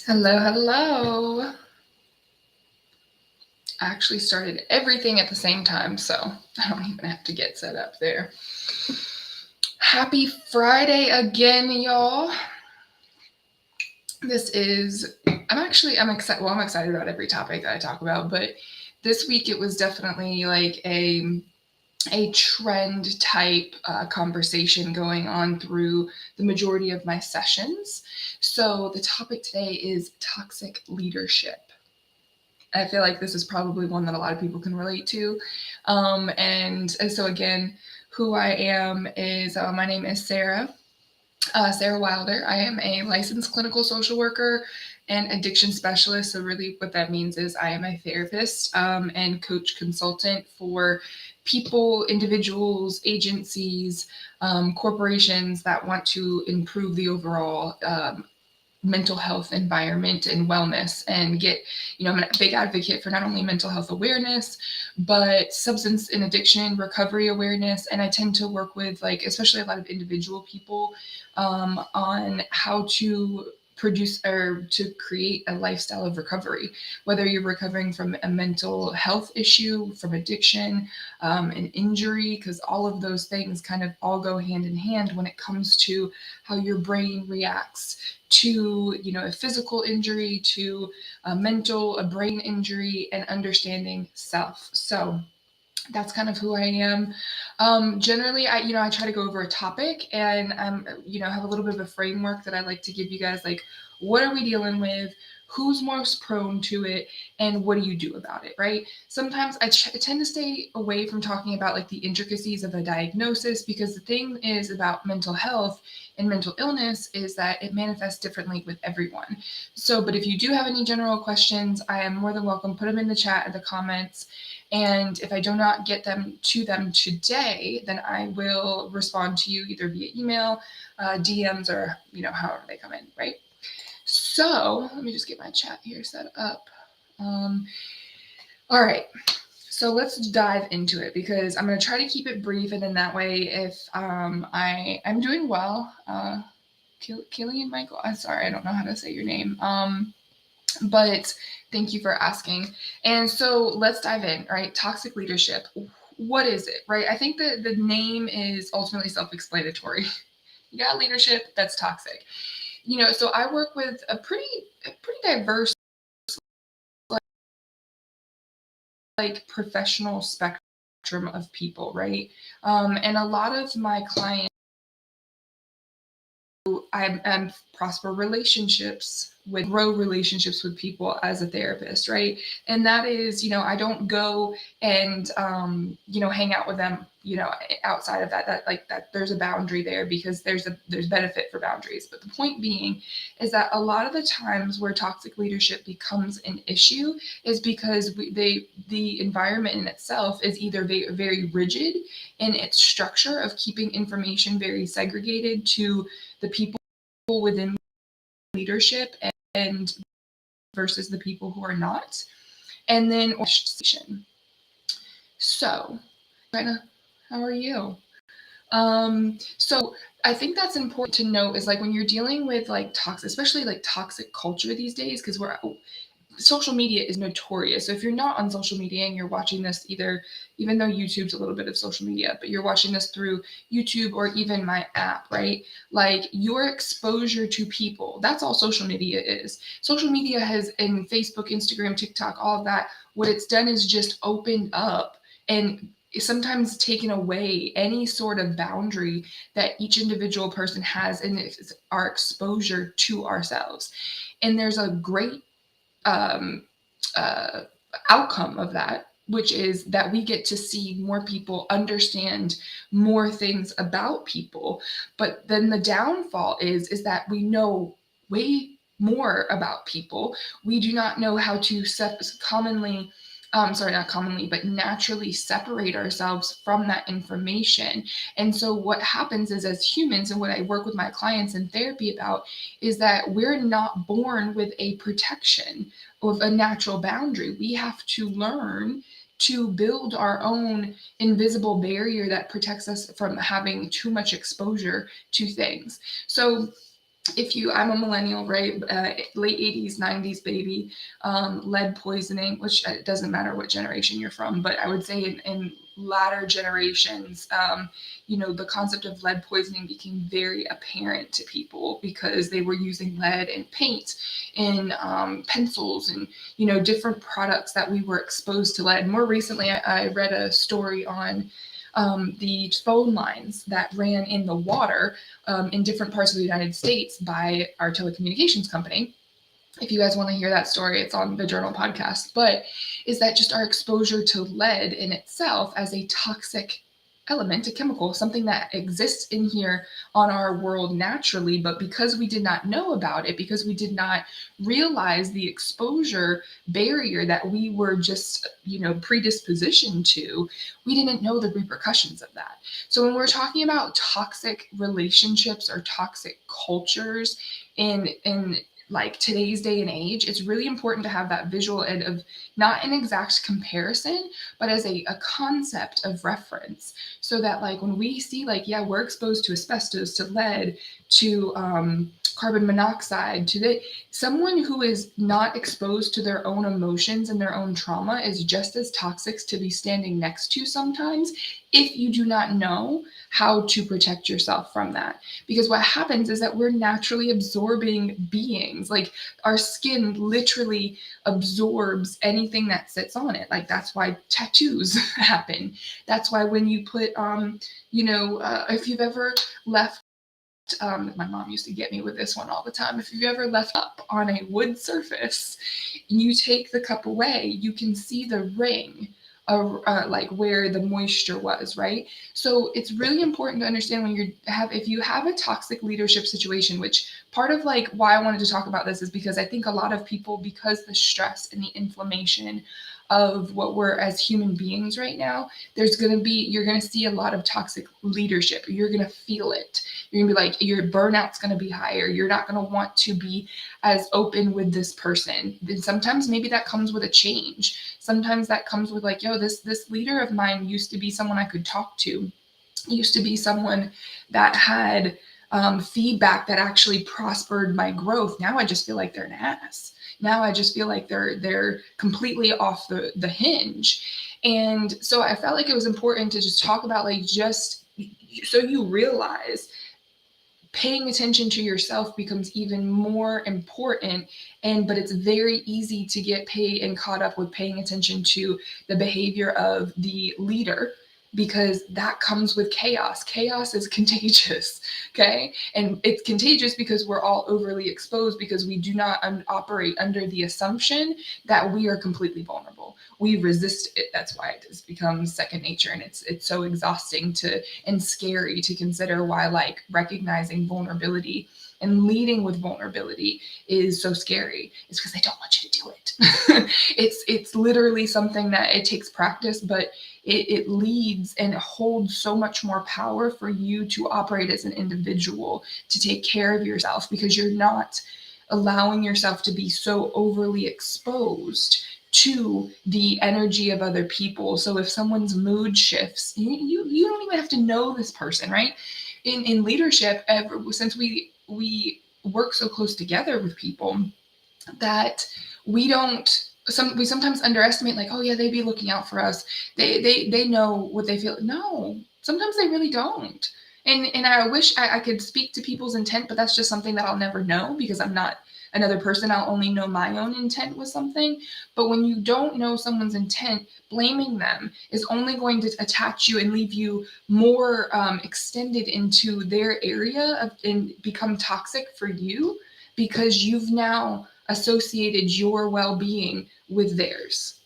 Hello, hello. I actually started everything at the same time, so I don't even have to get set up there. Happy Friday again, y'all. This is, I'm excited. Well, I'm excited about every topic that I talk about, but this week it was definitely like a trend type conversation going on through the majority of my sessions. So the topic today is toxic leadership. I feel like this is probably one that a lot of people can relate to. And so, again, who I am is my name is Sara, Sara Wilder. I am a licensed clinical social worker and addiction specialist. So, really, what that means is I am a therapist and coach consultant for people, individuals, agencies, corporations that want to improve the overall mental health environment and wellness and get, I'm a big advocate for not only mental health awareness, but substance and addiction recovery awareness. And I tend to work with like, especially a lot of individual people on how to produce or to create a lifestyle of recovery, whether you're recovering from a mental health issue, from addiction, an injury, because all of those things kind of all go hand in hand when it comes to how your brain reacts to a physical injury, to a brain injury, and understanding self. So that's kind of who I am. Generally, I try to go over a topic and have a little bit of a framework that I like to give you guys, like what are we dealing with, who's most prone to it, and what do you do about it, right? Sometimes I tend to stay away from talking about like the intricacies of a diagnosis, because the thing is about mental health and mental illness is that it manifests differently with everyone. So, but if you do have any general questions, I am more than welcome. Put them in the chat in the comments. And if I do not get them to them today, then I will respond to you either via email, DMs, or however they come in, right? So let me just get my chat here set up. Um, all right. So let's dive into it, because I'm going to try to keep it brief, and then that way, if I'm doing well, Killian Michael. I'm sorry, I don't know how to say your name. But thank you for asking. And so let's dive in, right? Toxic leadership. What is it, right? I think that the name is ultimately self-explanatory. You got leadership that's toxic. So I work with a pretty diverse, like professional spectrum of people, right? And a lot of my clients, I'm prosper relationships with grow relationships with people as a therapist, right? And that is, I don't go and hang out with them, outside of that like that there's a boundary there, because there's benefit for boundaries. But the point being is that a lot of the times where toxic leadership becomes an issue is because the environment in itself is either very rigid in its structure of keeping information very segregated to the people within leadership and versus the people who are not. And then so how are you? So I think that's important to note, is like when you're dealing with like toxic, especially like toxic culture these days, because social media is notorious. So if you're not on social media and you're watching this, either, even though YouTube's a little bit of social media, but you're watching this through YouTube or even my app, right? Like your exposure to people, that's all social media is. Social media has, in Facebook, Instagram, TikTok, all of that, what it's done is just opened up and sometimes taken away any sort of boundary that each individual person has in our exposure to ourselves. And there's a great um, uh, outcome of that, which is that we get to see more people, understand more things about people. But then the downfall is that we know way more about people. We do not know how to commonly sorry, not commonly, but naturally separate ourselves from that information. And so what happens is, as humans, and what I work with my clients in therapy about, is that we're not born with a protection of a natural boundary. We have to learn to build our own invisible barrier that protects us from having too much exposure to things. So I'm a millennial, right? Late 80s, 90s baby, lead poisoning, which it doesn't matter what generation you're from, but I would say in latter generations, the concept of lead poisoning became very apparent to people because they were using lead in paint, in pencils, and, different products that we were exposed to lead. More recently, I read a story on the phone lines that ran in the water in different parts of the United States by our telecommunications company. If you guys want to hear that story, it's on the Journal podcast. But is that just our exposure to lead in itself as a toxic element, a chemical, something that exists in here on our world naturally, but because we did not know about it, because we did not realize the exposure barrier that we were just, predispositioned to, we didn't know the repercussions of that. So when we're talking about toxic relationships or toxic cultures in like today's day and age, it's really important to have that visual ed of not an exact comparison, but as a concept of reference. So that like when we see like, yeah, we're exposed to asbestos, to lead, to carbon monoxide, someone who is not exposed to their own emotions and their own trauma is just as toxic to be standing next to sometimes, if you do not know how to protect yourself from that. Because what happens is that we're naturally absorbing beings. Like our skin literally absorbs anything that sits on it. Like that's why tattoos happen. That's why when you put, if you've ever left, my mom used to get me with this one all the time. If you've ever left up on a wood surface, and you take the cup away, you can see the ring like where the moisture was, right? So it's really important to understand when if you have a toxic leadership situation, which part of like why I wanted to talk about this is because I think a lot of people, because the stress and the inflammation of what we're as human beings right now, you're going to see a lot of toxic leadership. You're going to feel it. You're going to be like, your burnout's going to be higher. You're not going to want to be as open with this person. Then sometimes maybe that comes with a change. Sometimes that comes with like, yo, this leader of mine used to be someone I could talk to, used to be someone that had feedback that actually prospered my growth. Now I just feel like they're an ass. Now I just feel like they're completely off the hinge. And so I felt like it was important to just talk about like, just so you realize paying attention to yourself becomes even more important. But it's very easy to get paid and caught up with paying attention to the behavior of the leader, because that comes with chaos. Chaos is contagious, okay? And it's contagious because we're all overly exposed, because we do not operate under the assumption that we are completely vulnerable. We resist it. That's why it has become second nature, and it's so exhausting and scary to consider why like recognizing vulnerability and leading with vulnerability is so scary. It's because they don't want you to do it. It's literally something that it takes practice, but it leads and holds so much more power for you to operate as an individual, to take care of yourself, because you're not allowing yourself to be so overly exposed to the energy of other people. So if someone's mood shifts, you don't even have to know this person, right? In leadership, since we work so close together with people, that we sometimes underestimate, like, oh yeah, they be looking out for us. They know what they feel. No, sometimes they really don't. And I wish I could speak to people's intent, but that's just something that I'll never know, because I'm not another person. I'll only know my own intent with something. But when you don't know someone's intent, blaming them is only going to attach you and leave you more extended into their area and become toxic for you, because you've now associated your well-being with theirs.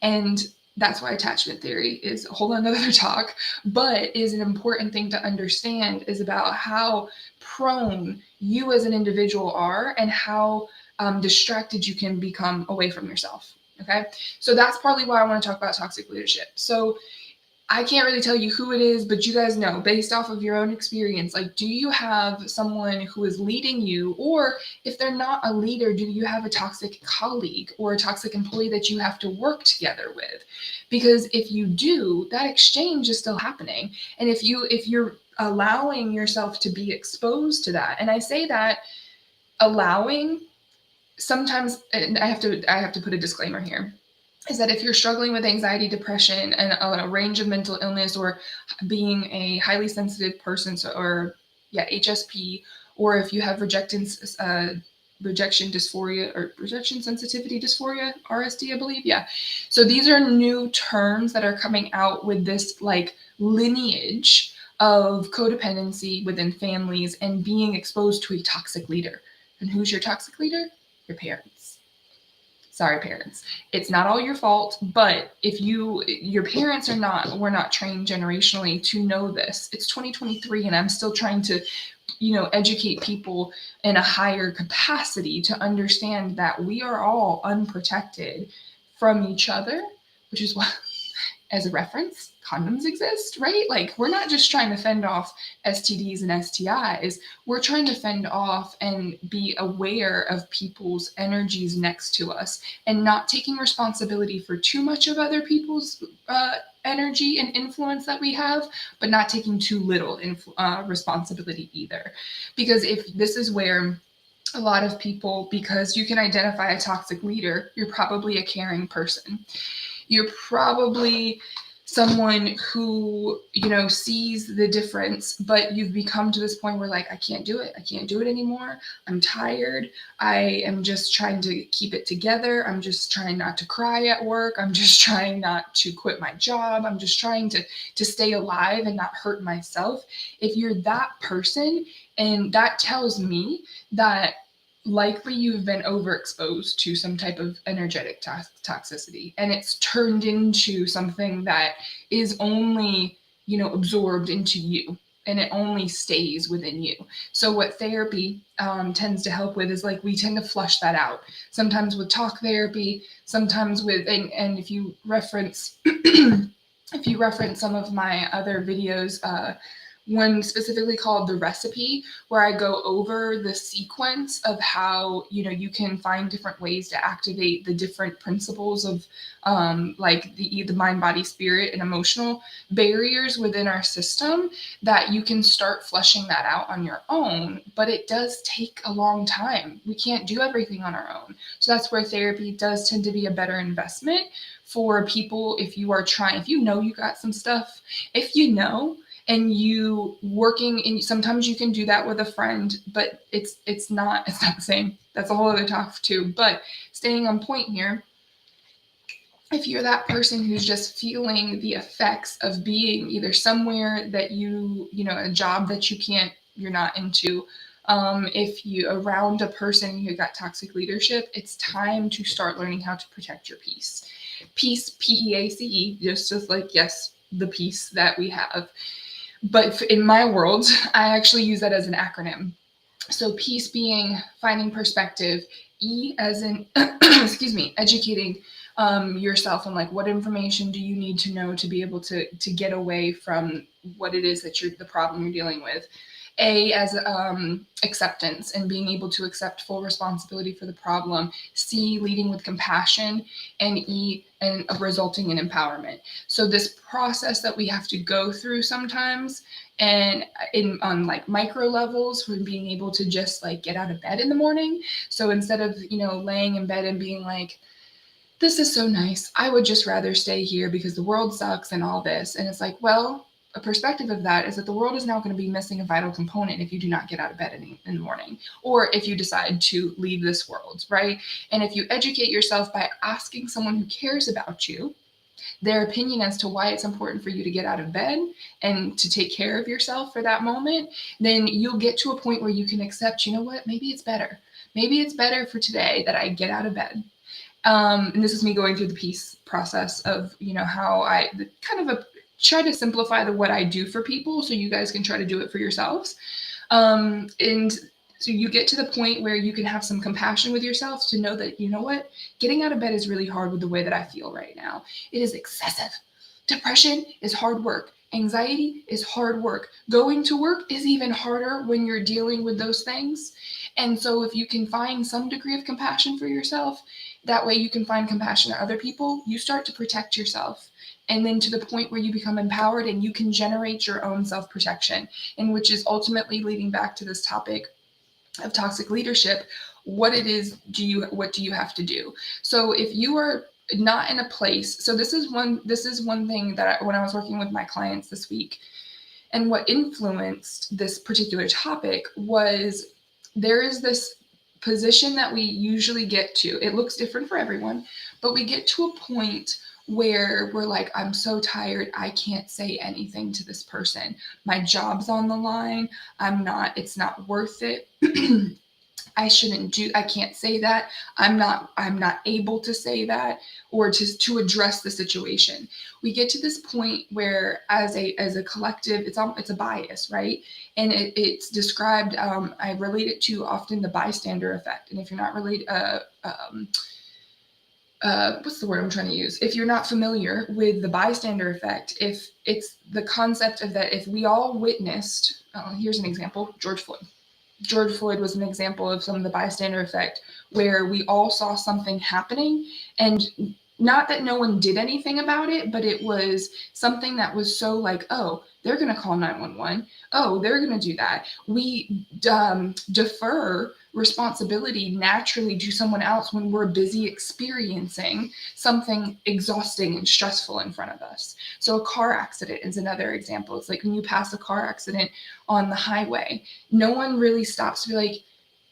And that's why attachment theory is a whole another talk, but is an important thing to understand, is about how prone you as an individual are, and how distracted you can become away from yourself. Okay. So that's partly why I want to talk about toxic leadership. So I can't really tell you who it is, but you guys know, based off of your own experience, like, do you have someone who is leading you? Or if they're not a leader, do you have a toxic colleague or a toxic employee that you have to work together with? Because if you do, that exchange is still happening. And if you're allowing yourself to be exposed to that. And I say that allowing sometimes, and I have to put a disclaimer here, is that if you're struggling with anxiety, depression, and a range of mental illness, or being a highly sensitive person, or HSP, or if you have rejection dysphoria or rejection sensitivity dysphoria, RSD, I believe. Yeah. So these are new terms that are coming out with this like lineage of codependency within families and being exposed to a toxic leader. And who's your toxic leader? Your parents. Sorry, parents. It's not all your fault, but if your parents were not trained generationally to know this. It's 2023 and I'm still trying to, educate people in a higher capacity to understand that we are all unprotected from each other, which is why, as a reference, condoms exist, right? Like, we're not just trying to fend off STDs and STIs. We're trying to fend off and be aware of people's energies next to us and not taking responsibility for too much of other people's energy and influence that we have, but not taking too little responsibility either. Because if this is where a lot of people, because you can identify a toxic leader, you're probably a caring person. You're probably someone who, sees the difference, but you've become to this point where like, I can't do it. I can't do it anymore. I'm tired. I am just trying to keep it together. I'm just trying not to cry at work. I'm just trying not to quit my job. I'm just trying to stay alive and not hurt myself. If you're that person, and that tells me that likely you've been overexposed to some type of energetic toxicity, and it's turned into something that is only, absorbed into you, and it only stays within you. So what therapy tends to help with is like, we tend to flush that out, sometimes with talk therapy, sometimes with, and if you reference some of my other videos, one specifically called The Recipe, where I go over the sequence of how, you can find different ways to activate the different principles of like the mind, body, spirit, and emotional barriers within our system, that you can start flushing that out on your own. But it does take a long time. We can't do everything on our own. So that's where therapy does tend to be a better investment for people. If you you got some stuff, and you working, and sometimes you can do that with a friend, but it's not the same. That's a whole other talk too. But staying on point here, if you're that person who's just feeling the effects of being either somewhere that a job that you're not into, if you around a person who got toxic leadership, it's time to start learning how to protect your peace. Peace, PEACE, just like, yes, the peace that we have. But in my world, I actually use that as an acronym. So peace being finding perspective, E as in, educating yourself on like, what information do you need to know to be able to get away from what it is that the problem you're dealing with. A as acceptance and being able to accept full responsibility for the problem. C, leading with compassion. And E, and resulting in empowerment. So this process that we have to go through sometimes, and on like micro levels, from being able to just like get out of bed in the morning. So instead of, laying in bed and being like, this is so nice, I would just rather stay here because the world sucks and all this. And it's like, well, a perspective of that is that the world is now going to be missing a vital component if you do not get out of bed in the morning, or if you decide to leave this world, right? And if you educate yourself by asking someone who cares about you their opinion as to why it's important for you to get out of bed and to take care of yourself for that moment, then you'll get to a point where you can accept, you know what, maybe it's better. Maybe it's better for today that I get out of bed. And this is me going through the peace process of, how I kind of try to simplify what I do for people so you guys can try to do it for yourselves. And so you get to the point where you can have some compassion with yourself to know that, you know what, getting out of bed is really hard with the way that I feel right now. It is excessive. Depression is hard work. Anxiety is hard work. Going to work is even harder when you're dealing with those things. And so if you can find some degree of compassion for yourself, that way you can find compassion to other people, you start to protect yourself. and then to the point where you become empowered and you can generate your own self-protection, and which is ultimately leading back to this topic of toxic leadership. What do you have to do? So if you are not in a place, so this is one thing that when I was working with my clients this week, and what influenced this particular topic was, there is this position that we usually get to. It looks different for everyone, but we get to a point where we're like, I'm so tired, I can't say anything to this person. My job's on the line. It's not worth it. I can't say that. I'm not able to say that, or to address the situation. We get to this point where as a collective, it's a bias, right? And it's described, I relate it to often the bystander effect. And if you're not related, what's the word I'm trying to use? If you're not familiar with the bystander effect, if it's the concept of that, if we all witnessed, here's an example, George Floyd was an example of some of the bystander effect, where we all saw something happening, and not that no one did anything about it, but it was something that was so like, oh, they're going to call 911. Oh, they're going to do that. We defer responsibility naturally to someone else when we're busy experiencing something exhausting and stressful in front of us. So a car accident is another example. It's like when you pass a car accident on the highway, no one really stops to be like,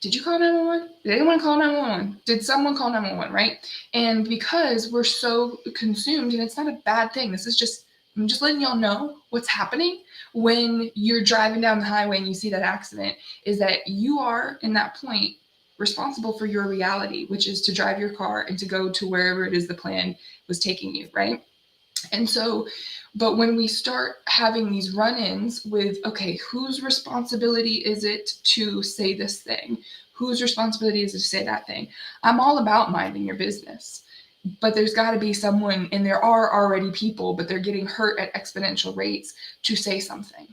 did you call 911? Did anyone call 911? Did someone call 911, right? And because we're so consumed, and it's not a bad thing, I'm just letting y'all know what's happening when you're driving down the highway and you see that accident, is that you are, in that point, responsible for your reality, which is to drive your car and to go to wherever it is the plan was taking you, right? And so, but when we start having these run-ins with, okay, whose responsibility is it to say this thing? Whose responsibility is it to say that thing? I'm all about minding your business, but there's got to be someone, and there are already people, but they're getting hurt at exponential rates to say something.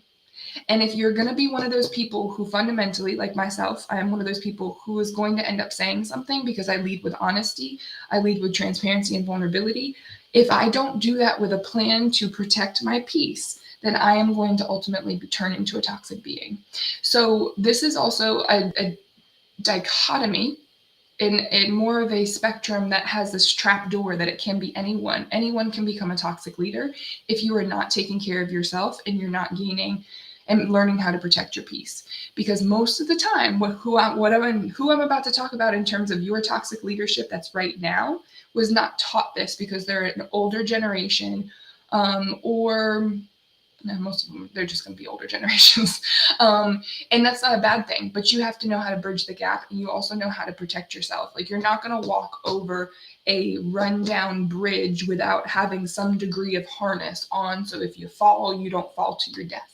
And if you're going to be one of those people who fundamentally, like myself, I am one of those people who is going to end up saying something because I lead with honesty, I lead with transparency and vulnerability. If I don't do that with a plan to protect my peace, then I am going to ultimately turn into a toxic being. So this is also a dichotomy in more of a spectrum that has this trap door that it can be anyone. Anyone can become a toxic leader if you are not taking care of yourself and you're not gaining and learning how to protect your peace. Because most of the time, who I'm about to talk about in terms of your toxic leadership that's right now was not taught this, because they're an older generation, or no, most of them, they're just going to be older generations. And that's not a bad thing, but you have to know how to bridge the gap, and you also know how to protect yourself. Like, you're not going to walk over a rundown bridge without having some degree of harness on, so if you fall, you don't fall to your death.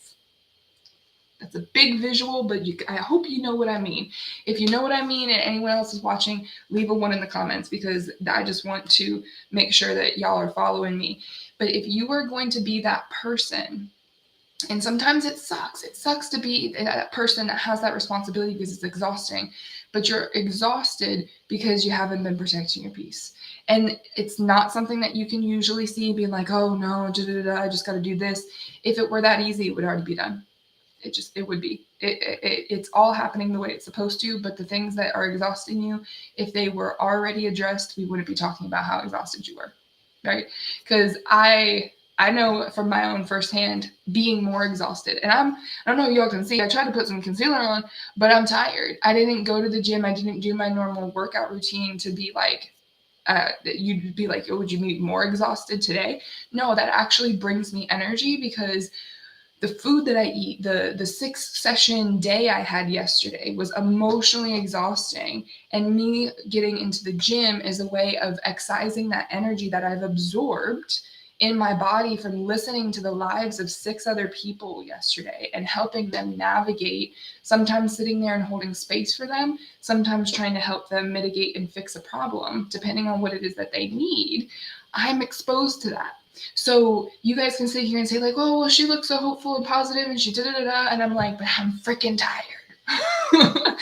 That's a big visual, but I hope you know what I mean. If you know what I mean and anyone else is watching, leave a 1 in the comments, because I just want to make sure that y'all are following me. But if you are going to be that person, and sometimes it sucks. It sucks to be that person that has that responsibility because it's exhausting, but you're exhausted because you haven't been protecting your peace. And it's not something that you can usually see being like, oh no, I just got to do this. If it were that easy, it would already be done. It would be. It's all happening the way it's supposed to, but the things that are exhausting you, if they were already addressed, we wouldn't be talking about how exhausted you were, right? Because I know from my own firsthand being more exhausted, and I don't know if y'all can see, I tried to put some concealer on, but I'm tired. I didn't go to the gym. I didn't do my normal workout routine to be like, you'd be like, oh, would you be more exhausted today? No, that actually brings me energy, because the food that I eat, the 6-session day I had yesterday was emotionally exhausting. And me getting into the gym is a way of excising that energy that I've absorbed in my body from listening to the lives of 6 other people yesterday and helping them navigate, sometimes sitting there and holding space for them, sometimes trying to help them mitigate and fix a problem, depending on what it is that they need. I'm exposed to that. So you guys can sit here and say like, oh, well, she looks so hopeful and positive and she da-da-da-da. And I'm like, but I'm freaking tired.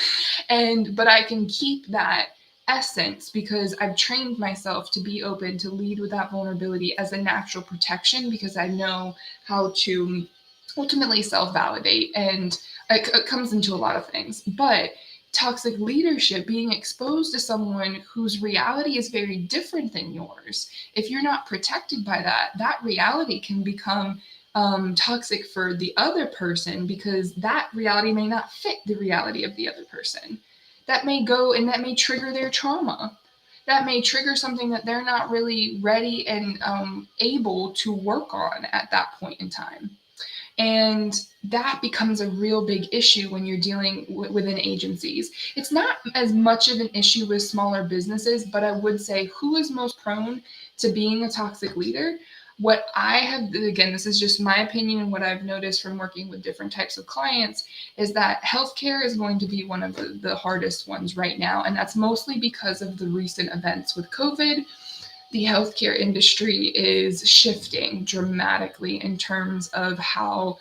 But I can keep that essence, because I've trained myself to be open, to lead with that vulnerability as a natural protection, because I know how to ultimately self-validate, and it comes into a lot of things. But toxic leadership, being exposed to someone whose reality is very different than yours, if you're not protected by that, that reality can become toxic for the other person, because that reality may not fit the reality of the other person. That may go and that may trigger their trauma. That may trigger something that they're not really ready and able to work on at that point in time. And that becomes a real big issue when you're dealing within agencies. It's not as much of an issue with smaller businesses, but I would say, who is most prone to being a toxic leader? What I have, again, this is just my opinion and what I've noticed from working with different types of clients, is that healthcare is going to be one of the hardest ones right now. And that's mostly because of the recent events with COVID. The healthcare industry is shifting dramatically in terms of how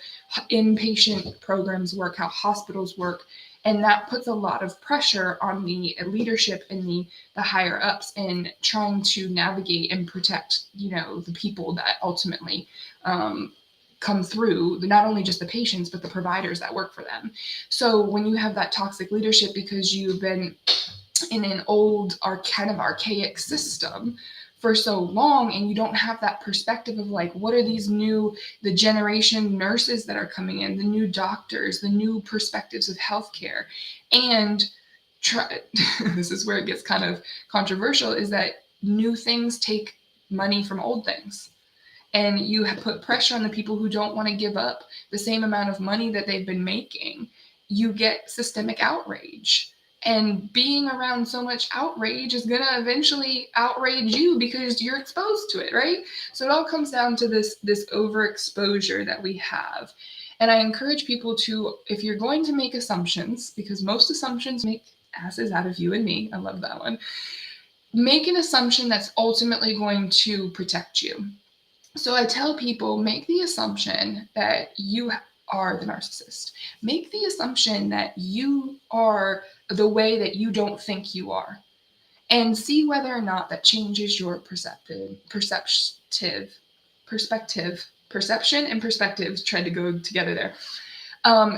inpatient programs work, how hospitals work. And that puts a lot of pressure on the leadership and the higher ups in trying to navigate and protect, the people that ultimately come through, not only just the patients, but the providers that work for them. So when you have that toxic leadership because you've been in an old, kind of archaic system for so long, and you don't have that perspective of like, what are these the generation nurses that are coming in, the new doctors, the new perspectives of healthcare. And this is where it gets kind of controversial, is that new things take money from old things. And you have put pressure on the people who don't want to give up the same amount of money that they've been making. You get systemic outrage. And being around so much outrage is going to eventually outrage you because you're exposed to it, right? So it all comes down to this overexposure that we have. And I encourage people to, if you're going to make assumptions, because most assumptions make asses out of you and me, I love that one, make an assumption that's ultimately going to protect you. So I tell people, make the assumption that you are the narcissist. Make the assumption that you are the way that you don't think you are, and see whether or not that changes your perception and perspectives tried to go together there.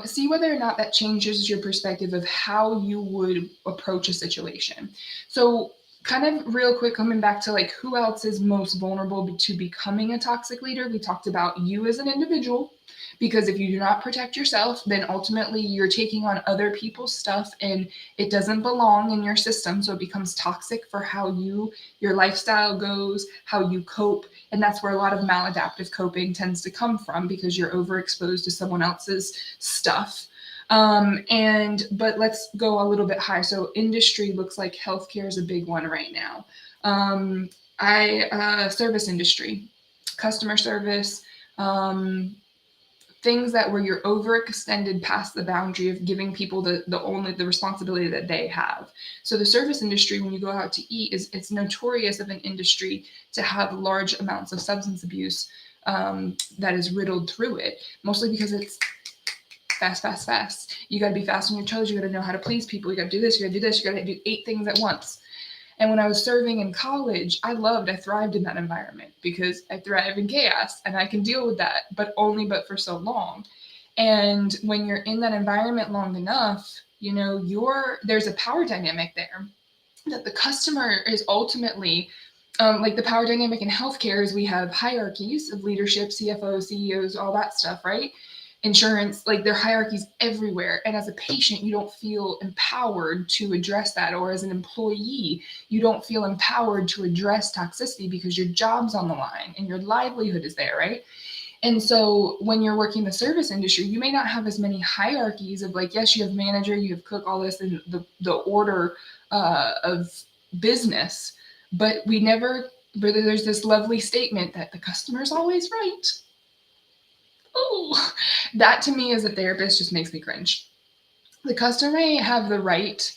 See whether or not that changes your perspective of how you would approach a situation. So kind of real quick, coming back to like who else is most vulnerable to becoming a toxic leader. We talked about you as an individual, because if you do not protect yourself, then ultimately you're taking on other people's stuff and it doesn't belong in your system. So it becomes toxic for how your lifestyle goes, how you cope. And that's where a lot of maladaptive coping tends to come from, because you're overexposed to someone else's stuff. But let's go a little bit higher. So industry looks like healthcare is a big one right now. Service industry, customer service, things that where you're overextended past the boundary of giving people the responsibility that they have. So the service industry, when you go out to eat, it's notorious of an industry to have large amounts of substance abuse that is riddled through it, mostly because it's fast. You got to be fast on your toes. You got to know how to please people. You got to do this. You got to do this. You got to do 8 things at once. And when I was serving in college, I thrived in that environment because I thrive in chaos and I can deal with that, but for so long. And when you're in that environment long enough, there's a power dynamic there that the customer is ultimately, like the power dynamic in healthcare is we have hierarchies of leadership, CFOs, CEOs, all that stuff, right? Insurance, like there are hierarchies everywhere. And as a patient, you don't feel empowered to address that. Or as an employee, you don't feel empowered to address toxicity because your job's on the line and your livelihood is there, right? And so when you're working the service industry, you may not have as many hierarchies of like, yes, you have manager, you have cook, all this, and the order of business, but there's this lovely statement that the customer is always right. Oh, that to me as a therapist just makes me cringe. The customer may have a right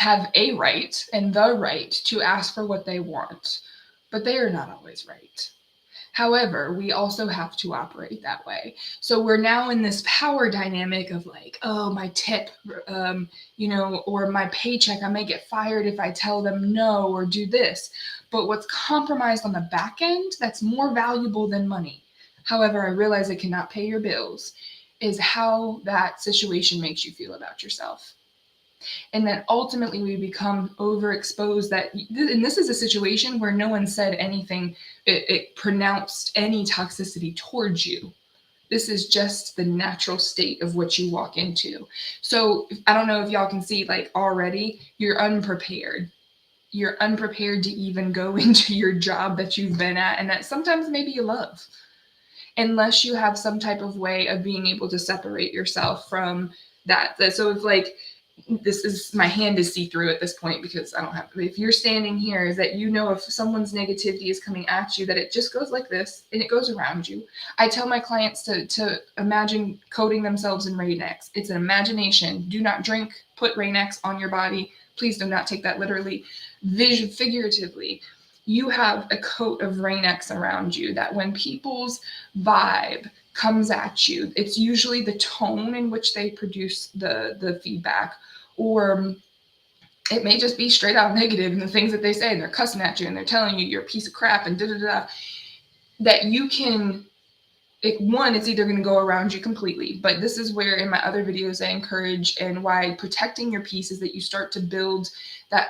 and the right to ask for what they want, but they are not always right. However, we also have to operate that way. So we're now in this power dynamic of like, oh, my tip, or my paycheck, I may get fired if I tell them no or do this. But what's compromised on the back end that's more valuable than money, however, I realize it cannot pay your bills, is how that situation makes you feel about yourself. And then ultimately we become overexposed and this is a situation where no one said anything, it pronounced any toxicity towards you. This is just the natural state of what you walk into. So I don't know if y'all can see, like, already you're unprepared. You're unprepared to even go into your job that you've been at and that sometimes maybe you love, unless you have some type of way of being able to separate yourself from that. So if, like, this is, my hand is see-through at this point because I don't have, if you're standing here, is that, if someone's negativity is coming at you, that it just goes like this and it goes around you. I tell my clients to imagine coating themselves in Rain-X. It's an imagination. Do not drink, put Rain-X on your body. Please do not take that literally. Figuratively, you have a coat of Rain-X around you that when people's vibe comes at you, it's usually the tone in which they produce the feedback, or it may just be straight out negative in the things that they say, and they're cussing at you and they're telling you you're a piece of crap and da-da-da, that you can, it's either going to go around you completely. But this is where in my other videos I encourage, and why protecting your peace is that you start to build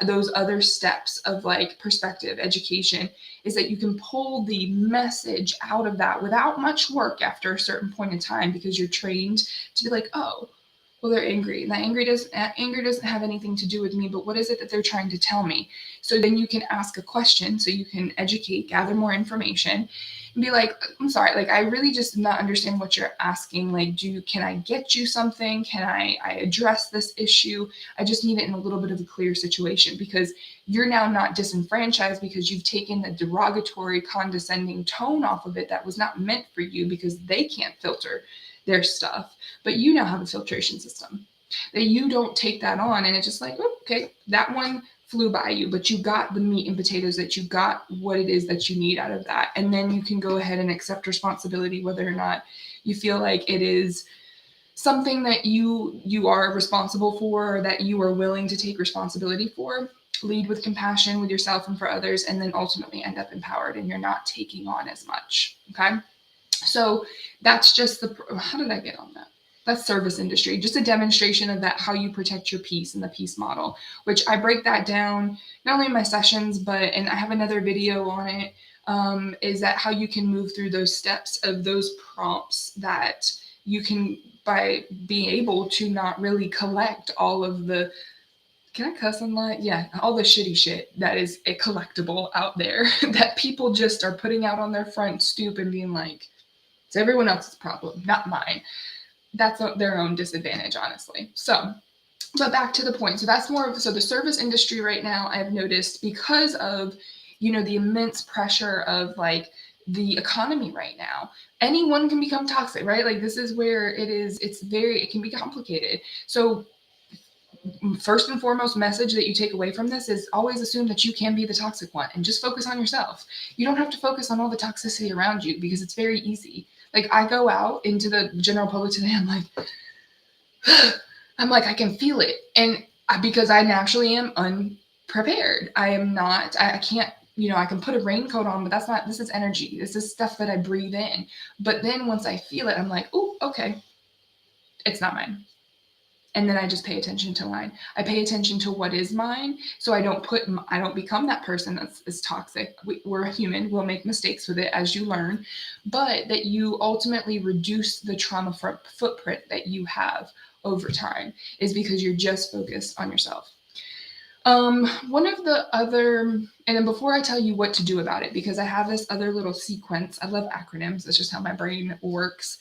those other steps of like perspective, education, is that you can pull the message out of that without much work after a certain point in time, because you're trained to be like, oh, well, they're angry. And that anger doesn't have anything to do with me, but what is it that they're trying to tell me? So then you can ask a question, so you can educate, gather more information, and be like, I'm sorry, like, I really just do not understand what you're asking. Like, can I get you something? Can I address this issue? I just need it in a little bit of a clear situation, because you're now not disenfranchised because you've taken the derogatory, condescending tone off of it that was not meant for you, because they can't filter their stuff, but you now have a filtration system that you don't take that on, and it's just like, oh, okay, that one flew by you, but you got the meat and potatoes, that you got what it is that you need out of that. And then you can go ahead and accept responsibility, whether or not you feel like it is something that you are responsible for, or that you are willing to take responsibility for. Lead with compassion with yourself and for others, and then ultimately end up empowered, and you're not taking on as much. Okay. So that's just how did I get on that? That's service industry, just a demonstration of that, how you protect your peace and the peace model, which I break that down not only in my sessions, and I have another video on it, is that how you can move through those steps of those prompts, that you can, by being able to not really collect all of the, can I cuss on that? Yeah, all the shitty shit that is a collectible out there that people just are putting out on their front stoop and being like, it's everyone else's problem, not mine. That's their own disadvantage, honestly. So, but back to the point. So that's more of, so the service industry right now, I've noticed, because of, the immense pressure of like the economy right now, anyone can become toxic, right? Like, this is where it can be complicated. So first and foremost message that you take away from this is always assume that you can be the toxic one, and just focus on yourself. You don't have to focus on all the toxicity around you, because it's very easy. Like, I go out into the general public today, I'm like, I can feel it. And because I naturally am unprepared. I can't, I can put a raincoat on, but this is energy. This is stuff that I breathe in. But then once I feel it, I'm like, oh, okay, it's not mine. And then I just pay attention to mine. I pay attention to what is mine, so I don't become that person that's toxic. We're human. We'll make mistakes with it as you learn, but that you ultimately reduce the trauma footprint that you have over time, is because you're just focused on yourself. One of the other, and then before I tell you what to do about it, because I have this other little sequence. I love acronyms. That's just how my brain works.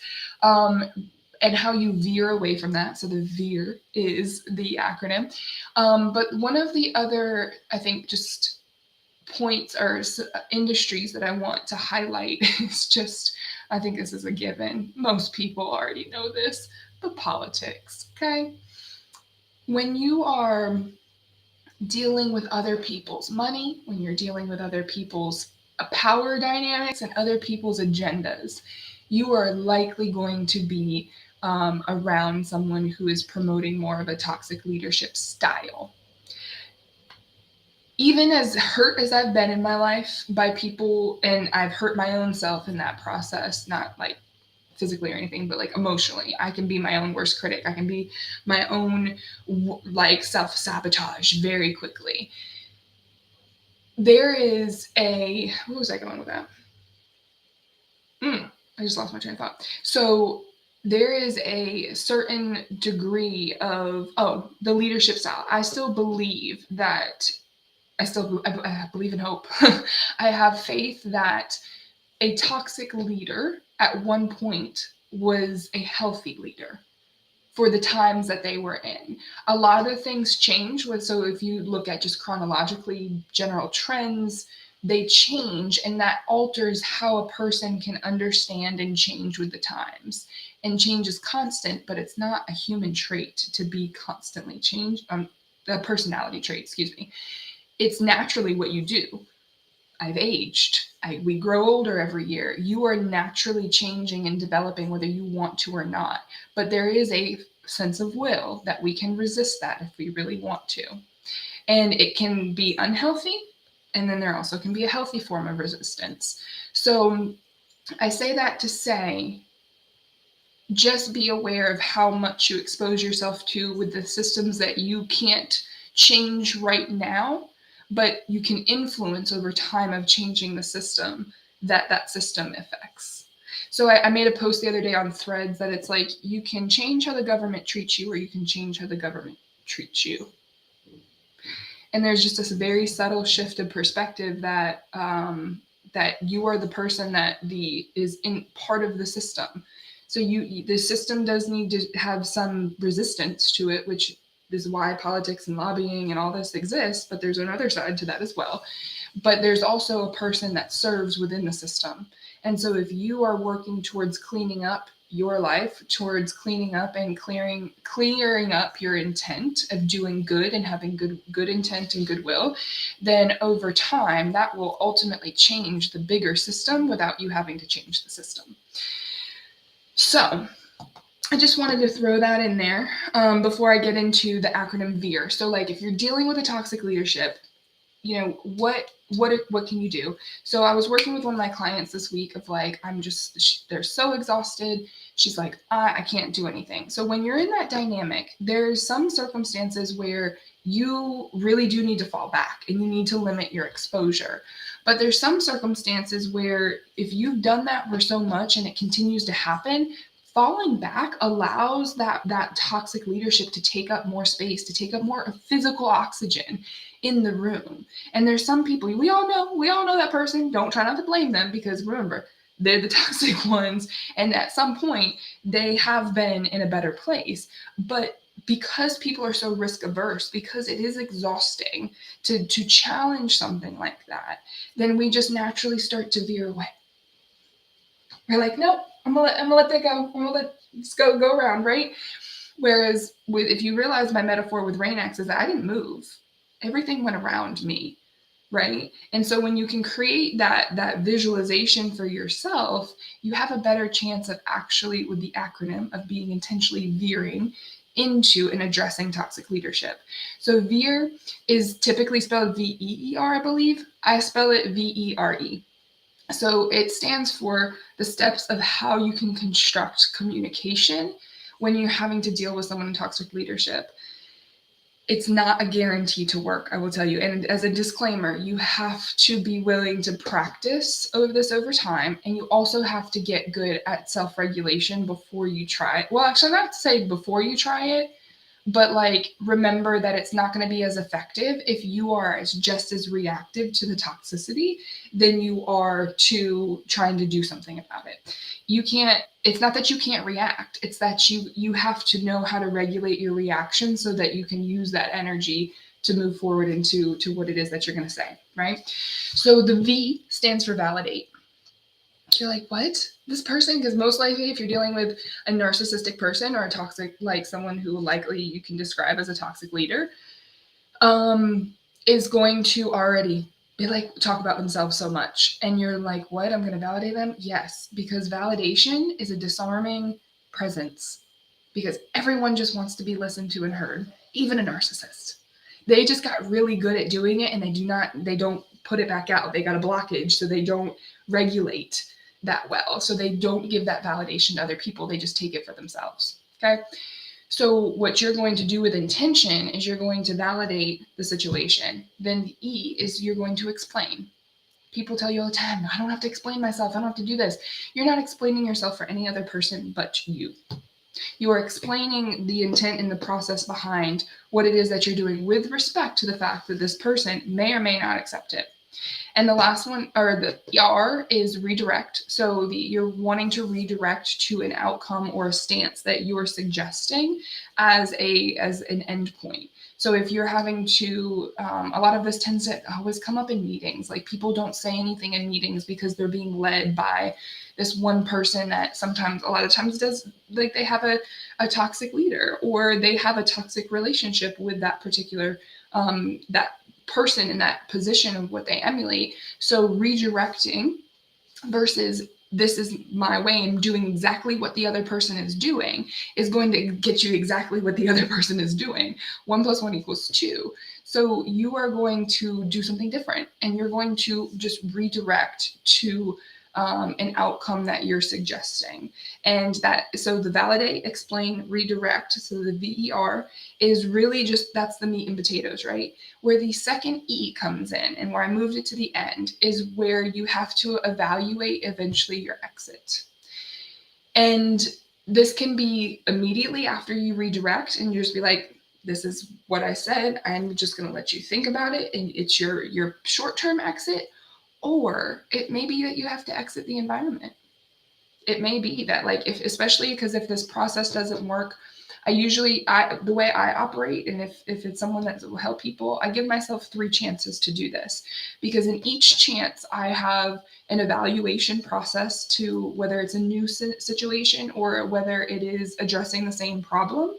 And how you veer away from that. So the veer is the acronym. But one of the other, I think, just points or industries that I want to highlight is just, I think this is a given. Most people already know this, but politics, okay? When you are dealing with other people's money, when you're dealing with other people's power dynamics and other people's agendas, you are likely going to be around someone who is promoting more of a toxic leadership style. Even as hurt as I've been in my life by people, and I've hurt my own self in that process, not like physically or anything, but like emotionally, I can be my own worst critic. I can be my own like self-sabotage very quickly. There is a, what was I going with that? I just lost my train of thought. So there is a certain degree of, the leadership style. I still believe that, I believe in hope. I have faith that a toxic leader at one point was a healthy leader for the times that they were in. A lot of things change so if you look at just chronologically general trends, they change, and that alters how a person can understand and change with the times. And change is constant, but it's not a human trait to be constantly changed. A personality trait, excuse me. It's naturally what you do. I've aged. We grow older every year. You are naturally changing and developing whether you want to or not. But there is a sense of will that we can resist that if we really want to. And it can be unhealthy. And then there also can be a healthy form of resistance. So I say that to say, just be aware of how much you expose yourself to with the systems that you can't change right now, but you can influence over time of changing the system that system affects. So I made a post the other day on Threads that it's like, you can change how the government treats you, or you can change how the government treats you. And there's just this very subtle shift of perspective that that you are the person that is in part of the system. So the system does need to have some resistance to it, which is why politics and lobbying and all this exists. But there's another side to that as well. But there's also a person that serves within the system. And so if you are working towards cleaning up your life, towards cleaning up and clearing up your intent of doing good and having good intent and goodwill, then over time that will ultimately change the bigger system without you having to change the system. So I just wanted to throw that in there before I get into the acronym VEER. So like, if you're dealing with a toxic leadership, you know, what can you do? So I was working with one of my clients this week of like, they're so exhausted. She's like, I can't do anything. So when you're in that dynamic, there's some circumstances where you really do need to fall back and you need to limit your exposure. But there's some circumstances where if you've done that for so much and it continues to happen, falling back allows that toxic leadership to take up more space, to take up more physical oxygen in the room. And there's some people, we all know that person. Don't try not to blame them, because remember, they're the toxic ones. And at some point, they have been in a better place. But because people are so risk averse, because it is exhausting to challenge something like that, then we just naturally start to veer away. We're like, nope, I'm gonna let that go. I'm gonna let this go around, right? Whereas if you realize my metaphor with rain X is that I didn't move. Everything went around me, right? And so when you can create that visualization for yourself, you have a better chance of actually, with the acronym, of being intentionally veering into and addressing toxic leadership. So veer is typically spelled VEER, I believe. I spell it VERE. So it stands for the steps of how you can construct communication when you're having to deal with someone in toxic leadership. It's not a guarantee to work, I will tell you. And as a disclaimer, you have to be willing to practice over time. And you also have to get good at self-regulation before you try it. Well, actually, not to say before you try it, but like, remember that it's not going to be as effective if you are just as reactive to the toxicity than you are to trying to do something about it. It's not that you can't react. It's that you have to know how to regulate your reaction so that you can use that energy to move forward into what it is that you're going to say, right? So the V stands for validate. You're like, what? This person? Because most likely, if you're dealing with a narcissistic person or a toxic, like someone who likely you can describe as a toxic leader, is going to already they like talk about themselves so much. And you're like, what? I'm going to validate them? Yes, because validation is a disarming presence, because everyone just wants to be listened to and heard, even a narcissist. They just got really good at doing it, and they don't put it back out. They got a blockage, so they don't regulate that well. So they don't give that validation to other people. They just take it for themselves. Okay. So what you're going to do with intention is you're going to validate the situation. Then the E is you're going to explain. People tell you all the time, I don't have to explain myself. I don't have to do this. You're not explaining yourself for any other person but you. You are explaining the intent and the process behind what it is that you're doing with respect to the fact that this person may or may not accept it. And the last one, or the R, is redirect. So you're wanting to redirect to an outcome or a stance that you're suggesting as an end point. So if you're having to, a lot of this tends to always come up in meetings. Like, people don't say anything in meetings because they're being led by this one person that sometimes, a lot of times, does, like, they have a toxic leader, or they have a toxic relationship with that particular that person in that position of what they emulate. So redirecting versus this is my way and doing exactly what the other person is doing is going to get you exactly what the other person is doing. 1 + 1 = 2. So you are going to do something different, and you're going to just redirect to an outcome that you're suggesting. And so the validate, explain, redirect, so the VER is really just, that's the meat and potatoes, right? Where the second E comes in, and where I moved it to the end, is where you have to evaluate eventually your exit. And this can be immediately after you redirect, and you just be like, this is what I said. I'm just going to let you think about it, and it's your short-term exit. Or it may be that you have to exit the environment. It may be that, like, especially because if this process doesn't work, the way I operate, and if it's someone that will help people, I give myself 3 chances to do this, because in each chance I have an evaluation process to whether it's a new situation or whether it is addressing the same problem.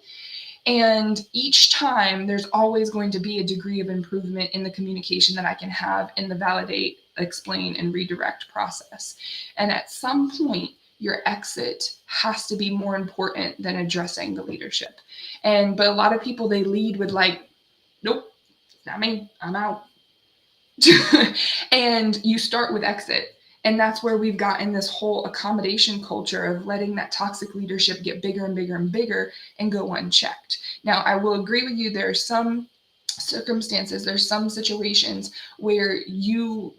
And each time there's always going to be a degree of improvement in the communication that I can have in the validate, explain, and redirect process. And at some point, your exit has to be more important than addressing the leadership. But a lot of people, they lead with like, nope, not me, I'm out. And you start with exit. And that's where we've gotten this whole accommodation culture of letting that toxic leadership get bigger and bigger and bigger and go unchecked. Now, I will agree with you, there are some circumstances, there's some situations where you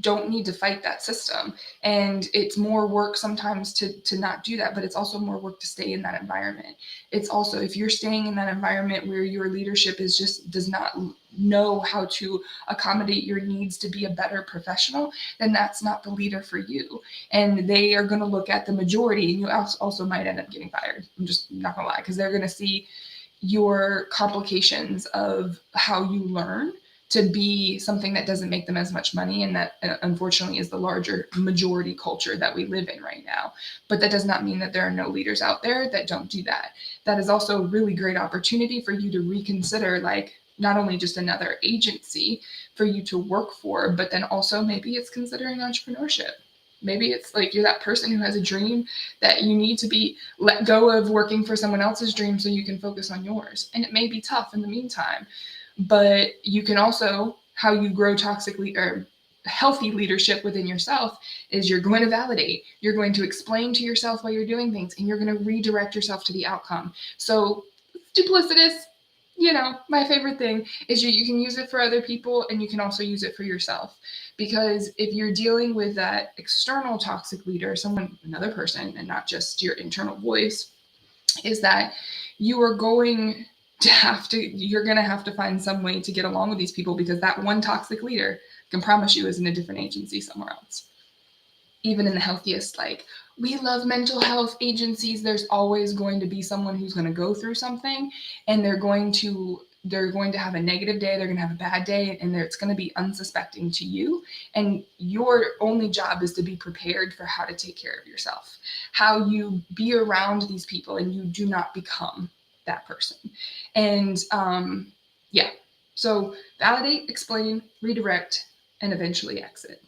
don't need to fight that system, and it's more work sometimes to not do that, but it's also more work to stay in that environment. It's also, if you're staying in that environment where your leadership does not know how to accommodate your needs to be a better professional, then that's not the leader for you, and they are going to look at the majority, and you also might end up getting fired. I'm just not gonna lie, because they're going to see your complications of how you learn to be something that doesn't make them as much money, and that unfortunately is the larger majority culture that we live in right now. But that does not mean that there are no leaders out there that don't do that. That is also a really great opportunity for you to reconsider, like, not only just another agency for you to work for, but then also maybe it's considering entrepreneurship. Maybe it's like you're that person who has a dream that you need to be let go of working for someone else's dream so you can focus on yours. And it may be tough in the meantime, but you can also, how you grow or healthy leadership within yourself is you're going to validate, you're going to explain to yourself why you're doing things, and you're going to redirect yourself to the outcome. So duplicitous, my favorite thing is you can use it for other people, and you can also use it for yourself. Because if you're dealing with that external toxic leader, another person, and not just your internal voice, is that you're going to have to find some way to get along with these people, because that one toxic leader, I can promise you, is in a different agency somewhere else. Even in the healthiest, like, we love mental health agencies, there's always going to be someone who's going to go through something, and they're going to have a negative day, they're going to have a bad day, and it's going to be unsuspecting to you. And your only job is to be prepared for how to take care of yourself, how you be around these people and you do not become that person. And so validate, explain, redirect, and eventually exit.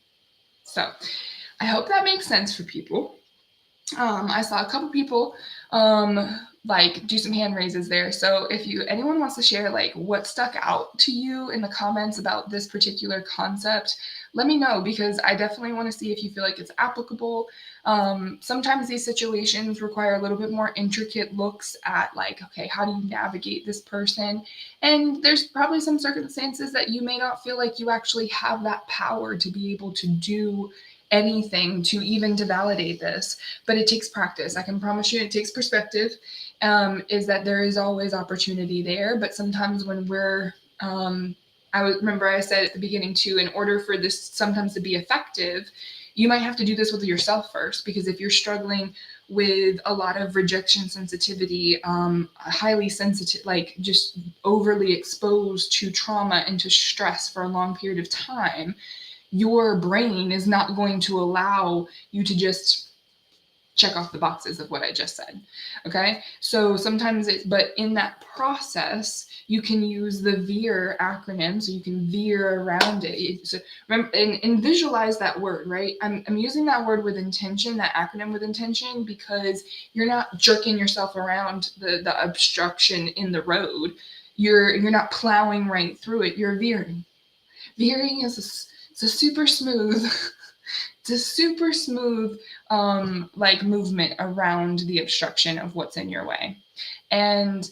So I hope that makes sense for people. I saw a couple people like do some hand raises there. So if anyone wants to share like what stuck out to you in the comments about this particular concept, let me know, because I definitely want to see if you feel like it's applicable. Sometimes these situations require a little bit more intricate looks at like, okay, how do you navigate this person? And there's probably some circumstances that you may not feel like you actually have that power to be able to do anything to validate this, but it takes practice. I can promise you it takes perspective. Is that there is always opportunity there, but sometimes when we're remember I said at the beginning too, in order for this sometimes to be effective, you might have to do this with yourself first, because if you're struggling with a lot of rejection sensitivity, highly sensitive, like just overly exposed to trauma and to stress for a long period of time, your brain is not going to allow you to just check off the boxes of what I just said. Okay. So sometimes but in that process, you can use the VEER acronym. So you can veer around it. So remember, and visualize that word, right? I'm using that word with intention, that acronym with intention, because you're not jerking yourself around the obstruction in the road. You're not plowing right through it. You're veering. Veering is it's a super smooth it's a super smooth like movement around the obstruction of what's in your way. And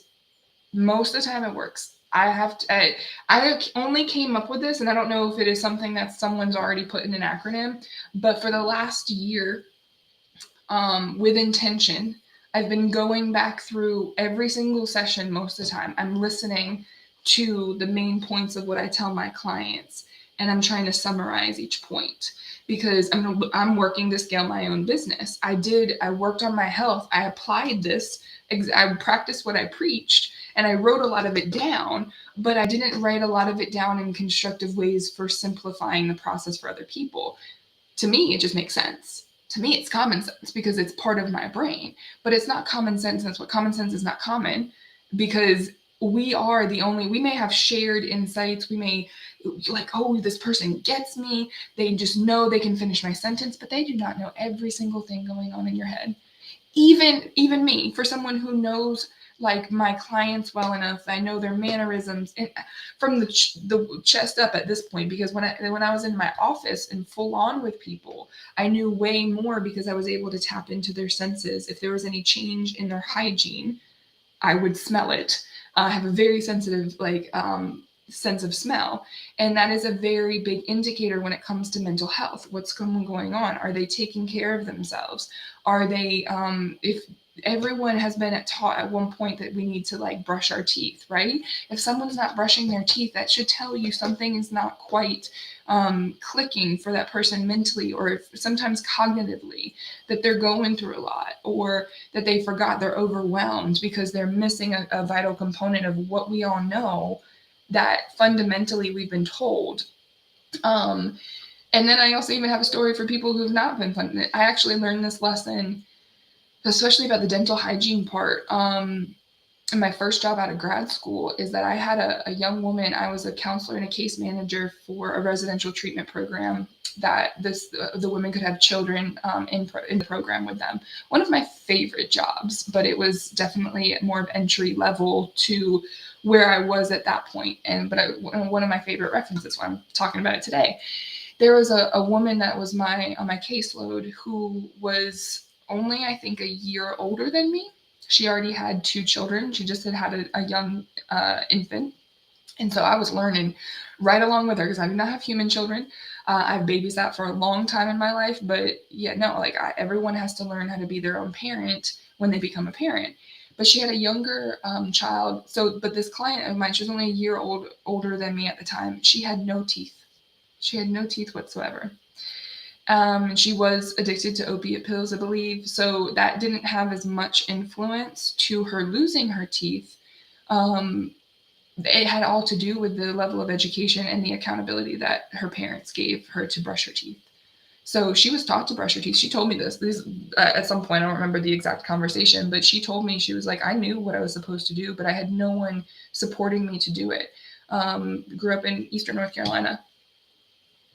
most of the time it works. I only came up with this, and I don't know if it is something that someone's already put in an acronym, but for the last year, with intention, I've been going back through every single session. Most of the time I'm listening to the main points of what I tell my clients, and I'm trying to summarize each point, because I'm working to scale my own business. I worked on my health. I applied this. I practiced what I preached, and I wrote a lot of it down, but I didn't write a lot of it down in constructive ways for simplifying the process for other people. To me, it just makes sense. To me, it's common sense because it's part of my brain, but it's not common sense. That's what common sense is not common, because we may have shared insights. We may like, oh, this person gets me. They just know they can finish my sentence, but they do not know every single thing going on in your head. Even me, for someone who knows like my clients well enough, I know their mannerisms from the chest up at this point, because when I was in my office and full on with people, I knew way more because I was able to tap into their senses. If there was any change in their hygiene, I would smell it. I have a very sensitive sense of smell, and that is a very big indicator when it comes to mental health. What's going on? Are they taking care of themselves? Are they if everyone has been taught at one point that we need to like brush our teeth, right? If someone's not brushing their teeth, that should tell you something is not quite clicking for that person mentally, or sometimes cognitively, that they're going through a lot, or that they forgot, they're overwhelmed because they're missing a vital component of what we all know that fundamentally we've been told. And then I also even have a story for people who've not been funded. I actually learned this lesson, especially about the dental hygiene part. In my first job out of grad school, is that I had a young woman. I was a counselor and a case manager for a residential treatment program that the women could have children in the program with them. One of my favorite jobs, but it was definitely more of entry level to where I was at that point. One of my favorite references when I'm talking about it today. There was a woman that was on my caseload who was only, I think, a year older than me. She already had 2 children. She just had a young infant. And so I was learning right along with her, because I do not have human children. I've babysat for a long time in my life, but everyone has to learn how to be their own parent when they become a parent. But she had a younger child. But this client of mine, she was only a year older than me at the time. She had no teeth. She had no teeth whatsoever. She was addicted to opiate pills, I believe. So that didn't have as much influence to her losing her teeth. It had all to do with the level of education and the accountability that her parents gave her to brush her teeth. So she was taught to brush her teeth. She told me this at some point. I don't remember the exact conversation, but she told me, she was like, I knew what I was supposed to do, but I had no one supporting me to do it. Grew up in Eastern North Carolina.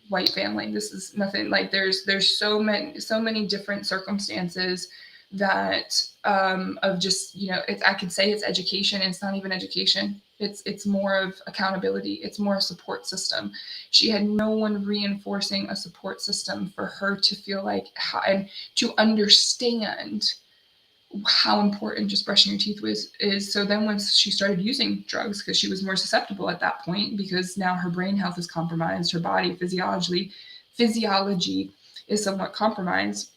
white family. This is nothing like there's so many different circumstances that of just, you know, it's, I could say it's education, and it's not even education. It's more of accountability. It's more a support system. She had no one reinforcing a support system for her to feel like how, and to understand how important just brushing your teeth was is. So then once she started using drugs, because she was more susceptible at that point, because now her brain health is compromised, her body physiology is somewhat compromised,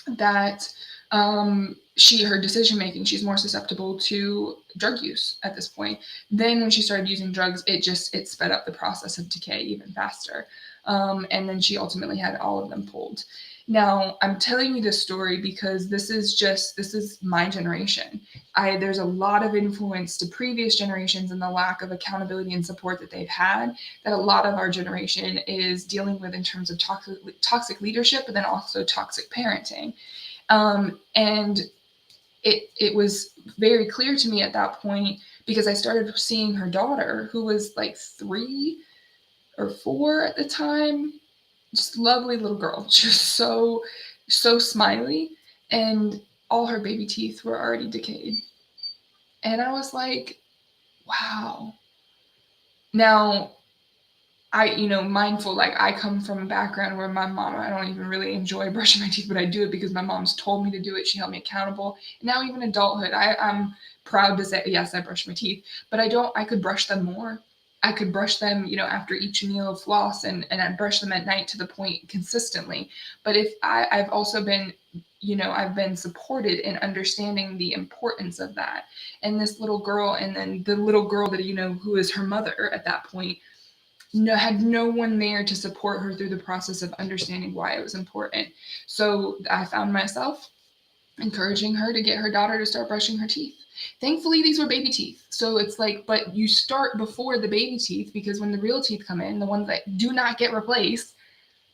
that her decision making, she's more susceptible to drug use at this point. Then when she started using drugs, it sped up the process of decay even faster. And then she ultimately had all of them pulled. Now, I'm telling you this story because this is my generation. There's a lot of influence to previous generations and the lack of accountability and support that they've had, that a lot of our generation is dealing with in terms of toxic leadership, but then also toxic parenting. And it was very clear to me at that point, because I started seeing her daughter, who was like 3 or 4 at the time, just lovely little girl. She was so smiley, and all her baby teeth were already decayed. And I was like, wow. Now, mindful, like I come from a background where my mom, I don't even really enjoy brushing my teeth, but I do it because my mom's told me to do it. She held me accountable. And now even adulthood, I'm proud to say, yes, I brush my teeth, but I could brush them more. I could brush them, after each meal of floss, and I'd brush them at night to the point consistently. But if I've also been, I've been supported in understanding the importance of that. And this little girl, and then the little girl that, who is her mother at that point, had no one there to support her through the process of understanding why it was important. So I found myself encouraging her to get her daughter to start brushing her teeth. Thankfully, these were baby teeth. So it's like, but you start before the baby teeth, because when the real teeth come in, the ones that do not get replaced,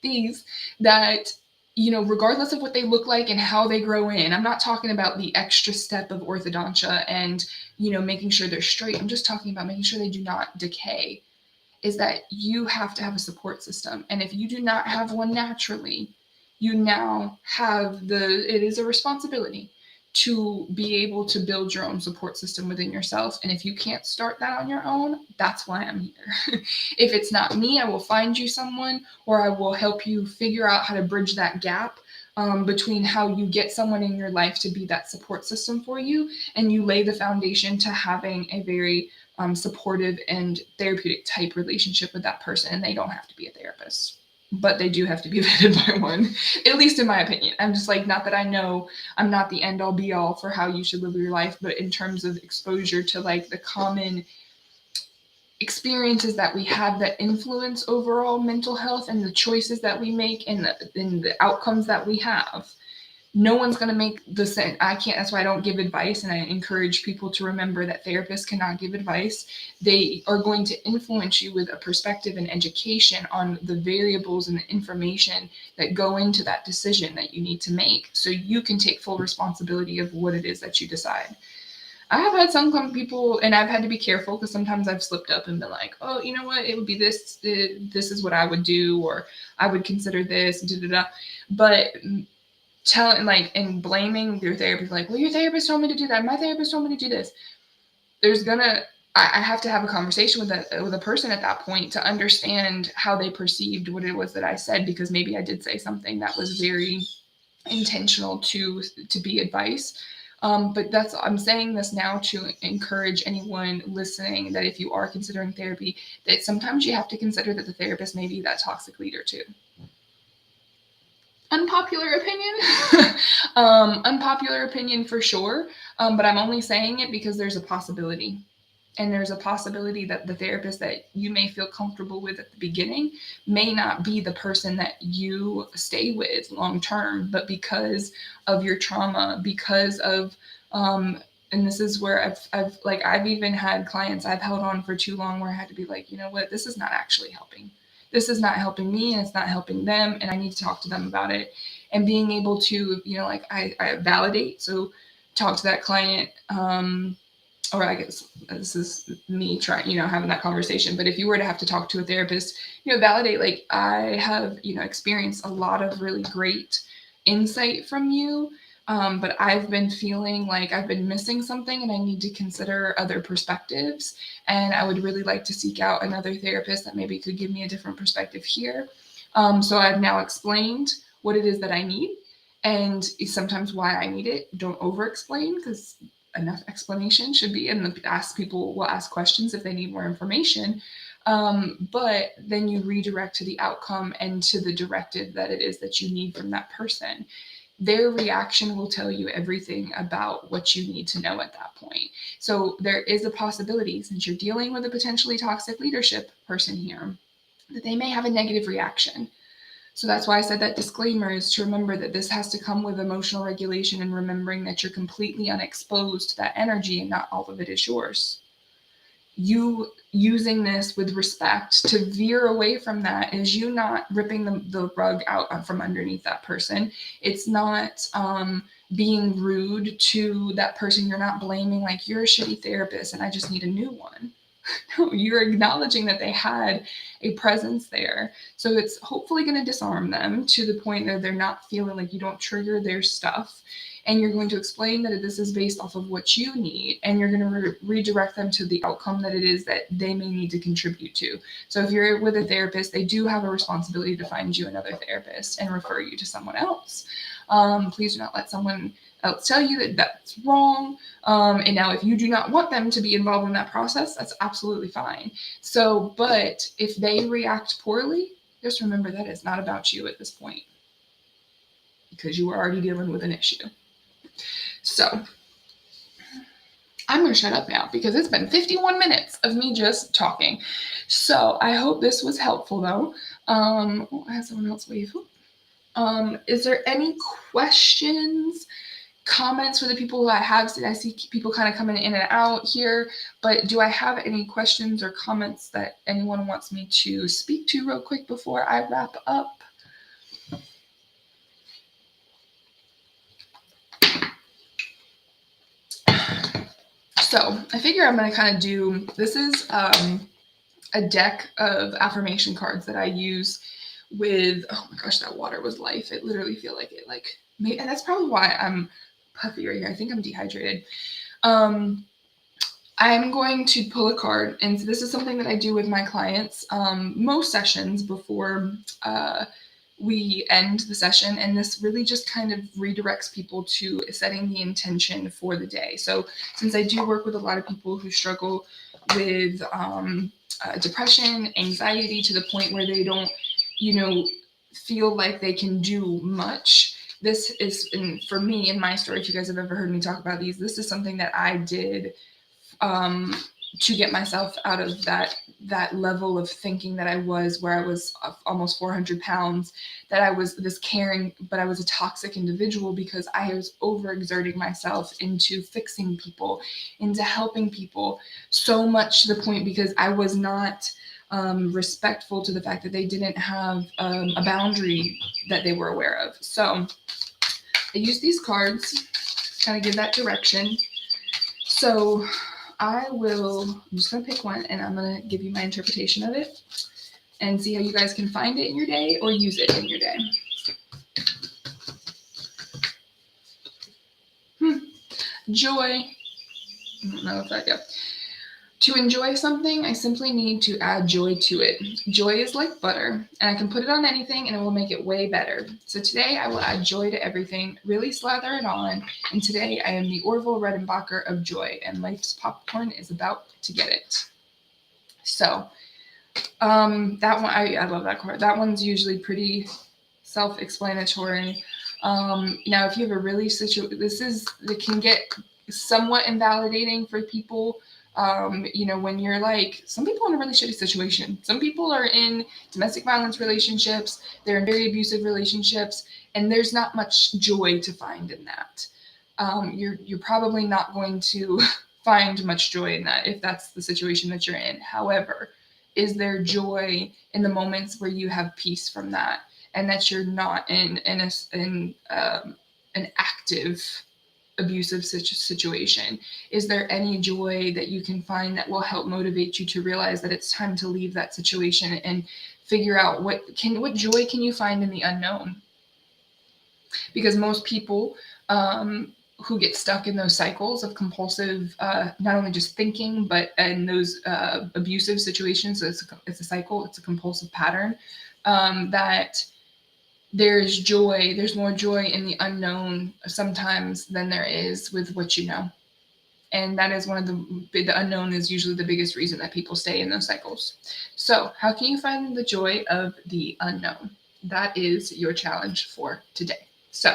these that, regardless of what they look like and how they grow in, I'm not talking about the extra step of orthodontia and, making sure they're straight. I'm just talking about making sure they do not decay. Is that you have to have a support system. And if you do not have one naturally, you now have it is a responsibility to be able to build your own support system within yourself. And if you can't start that on your own, that's why I'm here. If it's not me, I will find you someone, or I will help you figure out how to bridge that gap between how you get someone in your life to be that support system for you, and you lay the foundation to having a very supportive and therapeutic type relationship with that person. And they don't have to be a therapist, but they do have to be vetted by one, at least in my opinion. I'm just like, not that I know, I'm not the end all be all for how you should live your life, but in terms of exposure to like the common experiences that we have that influence overall mental health and the choices that we make and the outcomes that we have. No one's going to make the same. I can't. That's why I don't give advice. And I encourage people to remember that therapists cannot give advice. They are going to influence you with a perspective and education on the variables and the information that go into that decision that you need to make, so you can take full responsibility of what it is that you decide. I have had some people, and I've had to be careful because sometimes I've slipped up and been like, oh, you know what? It would be this. This is what I would do, or I would consider this. Da, da, da. But and blaming your therapist, like, well, your therapist told me to do that, my therapist told me to do this. I have to have a conversation with a person at that point to understand how they perceived what it was that I said, because maybe I did say something that was very intentional to be advice. But I'm saying this now to encourage anyone listening that if you are considering therapy, that sometimes you have to consider that the therapist may be that toxic leader too. Unpopular opinion. Unpopular opinion for sure. But I'm only saying it because there's a possibility. And there's a possibility that the therapist that you may feel comfortable with at the beginning may not be the person that you stay with long term, but because of your trauma, because of, and this is where I've even had clients I've held on for too long where I had to be like, you know what, this is not actually helping. This is not helping me, and it's not helping them, and I need to talk to them about it. And being able to, I validate. So talk to that client, or I guess this is me trying, having that conversation. But if you were to have to talk to a therapist, validate, like, I have, experienced a lot of really great insight from you. But I've been feeling like I've been missing something and I need to consider other perspectives. And I would really like to seek out another therapist that maybe could give me a different perspective here. So I've now explained what it is that I need and sometimes why I need it. Don't over explain, because enough explanation should be, and people will ask questions if they need more information. But then you redirect to the outcome and to the directive that it is that you need from that person. Their reaction will tell you everything about what you need to know at that point. So there is a possibility, since you're dealing with a potentially toxic leadership person here, that they may have a negative reaction. So that's why I said that disclaimer is to remember that this has to come with emotional regulation and remembering that you're completely unexposed to that energy and not all of it is yours. You using this with respect to veer away from that is you not ripping the rug out from underneath that person. It's not being rude to that person. You're not blaming, like, you're a shitty therapist and I just need a new one. No, you're acknowledging that they had a presence there. So it's hopefully going to disarm them to the point that they're not feeling like you don't trigger their stuff. And you're going to explain that this is based off of what you need. And you're going to redirect them to the outcome that it is that they may need to contribute to. So if you're with a therapist, they do have a responsibility to find you another therapist and refer you to someone else. Please do not let someone else tell you that that's wrong. And now if you do not want them to be involved in that process, that's absolutely fine. So, but if they react poorly, just remember that it's not about you at this point, because you are already dealing with an issue. So I'm going to shut up now because it's been 51 minutes of me just talking. So I hope this was helpful, though. I have someone else wave. Is there any questions, comments for the people who I have? I see people kind of coming in and out here, but do I have any questions or comments that anyone wants me to speak to real quick before I wrap up? So I figure I'm going to kind of do, this is a deck of affirmation cards that I use with, oh my gosh, that water was life. It literally feel like it, like, and that's probably why I'm puffy right here. I think I'm dehydrated. I'm going to pull a card, and this is something that I do with my clients most sessions before we end the session, and this really just kind of redirects people to setting the intention for the day. So since I do work with a lot of people who struggle with depression, anxiety, to the point where they don't, feel like they can do much, this is, for me, in my story, if you guys have ever heard me talk about these, this is something that I did to get myself out of that level of thinking that I was, where I was almost 400 pounds, that I was this caring, but I was a toxic individual because I was overexerting myself into fixing people, into helping people, so much to the point because I was not respectful to the fact that they didn't have a boundary that they were aware of. So I use these cards, kind of give that direction. So I'm just going to pick one and I'm going to give you my interpretation of it and see how you guys can find it in your day or use it in your day. Joy. I don't know if that, yeah. To enjoy something, I simply need to add joy to it. Joy is like butter, and I can put it on anything and it will make it way better. So today I will add joy to everything, really slather it on, and today I am the Orville Redenbacher of joy, and life's popcorn is about to get it. So that one, I love that card. That one's usually pretty self-explanatory. Now, if you have a really it can get somewhat invalidating for people. When you're like, some people are in a really shitty situation. Some people are in domestic violence relationships. They're in very abusive relationships, and there's not much joy to find in that. You're probably not going to find much joy in that if that's the situation that you're in. However, is there joy in the moments where you have peace from that, and that you're not in an active abusive situation? Is there any joy that you can find that will help motivate you to realize that it's time to leave that situation and figure out what joy can you find in the unknown? Because most people who get stuck in those cycles of compulsive, not only just thinking, but in those abusive situations, so it's a cycle, it's a compulsive pattern, that there's more joy in the unknown sometimes than there is with what you know. And that is one of the unknown is usually the biggest reason that people stay in those cycles. So how can you find the joy of the unknown? That is your challenge for today. So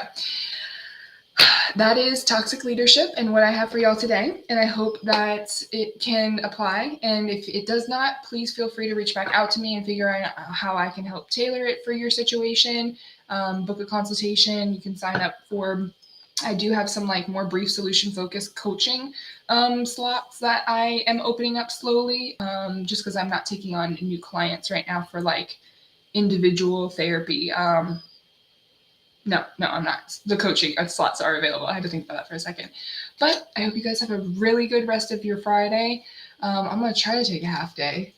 that is toxic leadership and what I have for y'all today. And I hope that it can apply. And if it does not, please feel free to reach back out to me and figure out how I can help tailor it for your situation. Book a consultation. You can sign up for, I do have some like more brief solution focused coaching slots that I am opening up slowly, just because I'm not taking on new clients right now for like individual therapy. No, I'm not. The coaching slots are available. I had to think about that for a second. But I hope you guys have a really good rest of your Friday. I'm going to try to take a half day,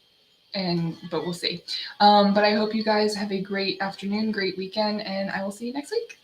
but we'll see. But I hope you guys have a great afternoon, great weekend, and I will see you next week.